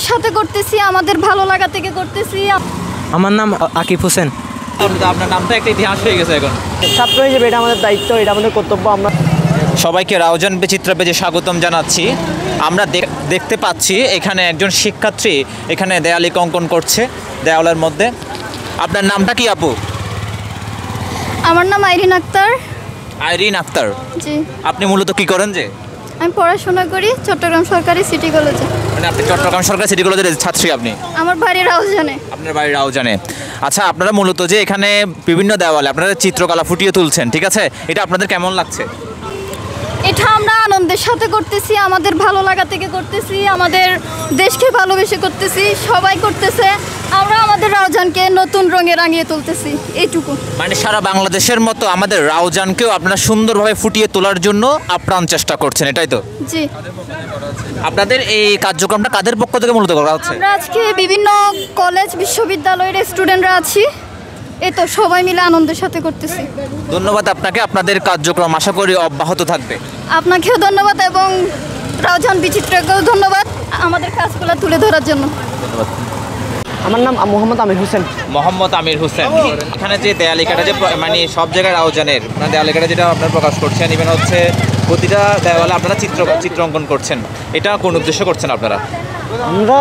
আনন্দের সাথে করতেছি, আমাদের ভালো লাগা থেকে করতেছি। আমার নাম আকিব হোসেন। আপনার নামটা একটা ইতিহাস হয়ে গেছে এখন। ছাত্র হিসেবে এটা আমাদের দায়িত্ব, এটা আমাদের কর্তব্য। আমরা সবাইকে রাউজান বিচিত্রা পেজে স্বাগতম জানাচ্ছি। আমরা দেখতে পাচ্ছি এখানে একজন শিক্ষার্থী এখানে দেয়ালিকা অঙ্কন করছে দেওয়ালের মধ্যে। আপনার নামটা কি আপু? আমার নাম আইরিন আক্তার। আইরিন আক্তার, জি। আপনি মূলত কি করেন? যে আমি পড়াশোনা করি চট্টগ্রাম সরকারি সিটি কলেজে। মানে আপনি চট্টগ্রাম সরকারি সিটি কলেজের ছাত্রী? আপনি? আমার বাড়ি রাউজানে। আপনার বাড়ি রাউজানে। আচ্ছা, আপনারা মূলত যে এখানে বিভিন্ন দেওয়ালে আপনারা চিত্রকলা ফুটিয়ে তুলছেন, ঠিক আছে, এটা আপনাদের কেমন লাগছে? এটা আমরা আনন্দের সাথে করতেছি, আমাদের ভালো লাগা থেকে করতেছি, আমাদের দেশকে ভালোবেসে করতেছি, সবাই করতেছে। আমরা আমাদের রাউজানকে নতুন রঙে রাঙিয়ে তুলতেছি, এইটুকু। মানে সারা বাংলাদেশের মতো আমাদের রাউজানকেও আপনারা সুন্দরভাবে ফুটিয়ে তোলার জন্য আপ্রাণ চেষ্টা করছেন, এটাই তো? জি। আপনাদের এই কার্যক্রমটা কাদের পক্ষ থেকে মূলত করা হচ্ছে? আমরা আজকে বিভিন্ন কলেজ বিশ্ববিদ্যালয়ের স্টুডেন্টরা আছি, এই তো সবাই মিলে আনন্দের সাথে করতেছি। ধন্যবাদ আপনাকে। আপনাদের কার্যক্রম আশা করি অব্যাহত থাকবে। আপনাকেও ধন্যবাদ এবং রাউজান বিচিত্রাকেও ধন্যবাদ আমাদের কাজগুলো তুলে ধরার জন্য। আমার নাম মোহাম্মদ আমির হোসেন। মোহাম্মদ আমির হোসেন। এখানে যে দেয়ালিকাটা যে মানে সব জায়গায় রাউজানের মানে দেয়ালিকাটা যেটা আপনারা প্রকাশ করছেন, ইভেন হচ্ছে প্রতিটা দেওয়ালে আপনারা চিত্র অঙ্কন করছেন, এটা কোন উদ্দেশ্য করছেন আপনারা? আমরা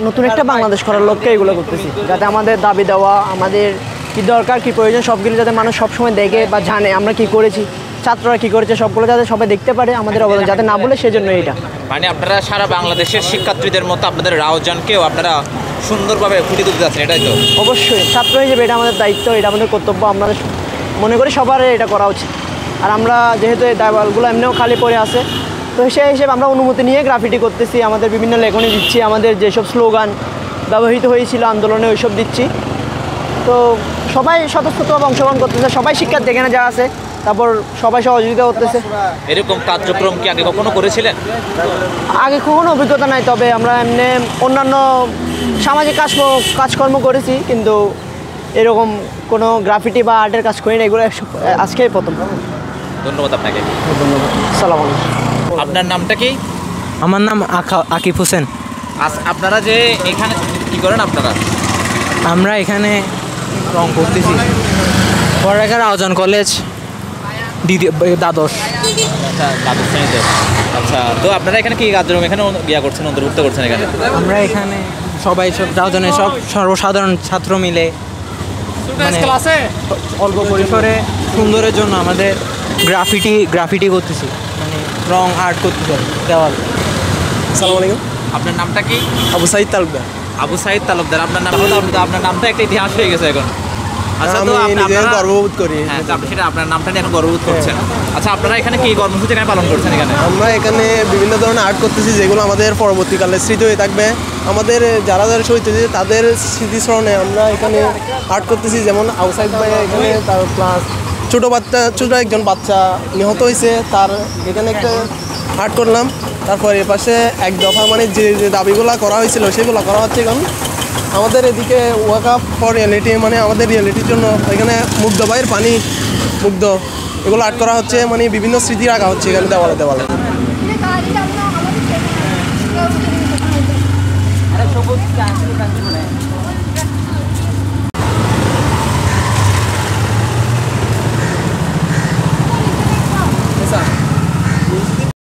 নতুন একটা বাংলাদেশ করার লক্ষ্যে এগুলো করতেছি, যাতে আমাদের দাবি দেওয়া, আমাদের কী দরকার কী প্রয়োজন সবগুলো যাতে মানুষ সবসময় দেখে বা জানে আমরা কী করেছি, ছাত্ররা কী করেছে সবগুলো যাতে সবাই দেখতে পারে, আমাদের অবদান যাতে না বলে সেজন্য এটা। মানে আপনারা সারা বাংলাদেশের শিক্ষার্থীদের মতো আপনাদের রাউজানকেও আপনারা সুন্দরভাবে ফুটিয়ে তুলতে যাচ্ছেন, এটাই তো? অবশ্যই, ছাত্র হিসেবে এটা আমাদের দায়িত্ব, এটা আমাদের কর্তব্য। আমরা মনে করি সবার এটা করা উচিত। আর আমরা যেহেতু এই দেওয়ালগুলো এমনিও খালি পড়ে আছে, তো সেই হিসেবে আমরা অনুমতি নিয়ে গ্রাফিটি করতেছি, আমাদের বিভিন্ন লেখনী দিচ্ছি, আমাদের যেসব স্লোগান ব্যবহৃত হয়েছিল আন্দোলনে ওইসব দিচ্ছি। তো সবাই স্বতঃস্ফূর্তভাবে অংশগ্রহণ করতেছে, সবাই শিক্ষার্থী এখানে যা আছে, তারপর সবাই সহযোগিতা করতেছে। এরকম কার্যক্রম কি আগে কখনো করেছিলেন? আগে কখনো অভিজ্ঞতা নাই, তবে আমরা এমনি অন্যান্য সামাজিক কাজকর্ম করেছি, কিন্তু এরকম কোনো গ্রাফিটি বা আর্টের কাজ করি না, এগুলো আজকেই প্রথম। ধন্যবাদ আপনাকে। ধন্যবাদ। সালাম আলাইকুম। আপনার নামটা কি? আমার নাম আকিব হোসেন। আপনারা যে এখানে কি করেন আপনারা? আমরা এখানে রং করতেছি, পড়ালেখা রাউজান কলেজ দ্বাদশ। আচ্ছা, দ্বাদশ শ্রেণীতে। আচ্ছা, তো আপনারা এখানে কি কার্যক্রম এখানে করছেন, অন্তর্ভুক্ত করছেন এখানে? আমরা এখানে সবাই রাউজানের সব সর্বসাধারণ ছাত্র মিলে মানে অল্প পরিসরে সুন্দরের জন্য আমাদের গ্রাফিটি করতেছি, মানে রং আর্ট করতেছি দেওয়াল। আসসালামু আলাইকুম। আপনার নামটা কি? আবু সাইদ তালুকদার। আবু সাইদ তালুকদার। আপনার নামটা একটা ইতিহাস হয়ে গেছে এখন। আচ্ছা, তো নিজের গর্ববোধ করি। হ্যাঁ, আপনি সেটা আপনার নামটা নিয়ে এখন গর্ববোধ করছেন। আচ্ছা, আপনারা এখানে কি কর্মসূচি এখানে পালন করছেন? এখানে আমরা এখানে বিভিন্ন ধরনের আর্ট করতেছি, যেগুলো আমাদের পরবর্তীকালে স্মৃতি হয়ে থাকবে। আমাদের যারা যারা শহীদ হয়েছে তাদের স্মৃতিস্মরণে আমরা এখানে আর্ট করতেছি। যেমন আউসাইড ভাই এখানে তার প্লাস ছোটো একজন বাচ্চা নিহত হয়েছে, তার এখানে একটা আর্ট করলাম। তারপর এর পাশে এক দফা মানে যে দাবিগুলো করা হয়েছিল সেগুলো করা হচ্ছে এখন আমাদের এদিকে ওয়াক আপ ফর রিয়েলিটি, মানে আমাদের রিয়েলিটির জন্য এখানে মুগ্ধ ভাইয়ের পানি মুগ্ধ এগুলো আর্ট করা হচ্ছে, মানে বিভিন্ন স্মৃতি রাখা হচ্ছে এখানে দেওয়ালে দেওয়ালে।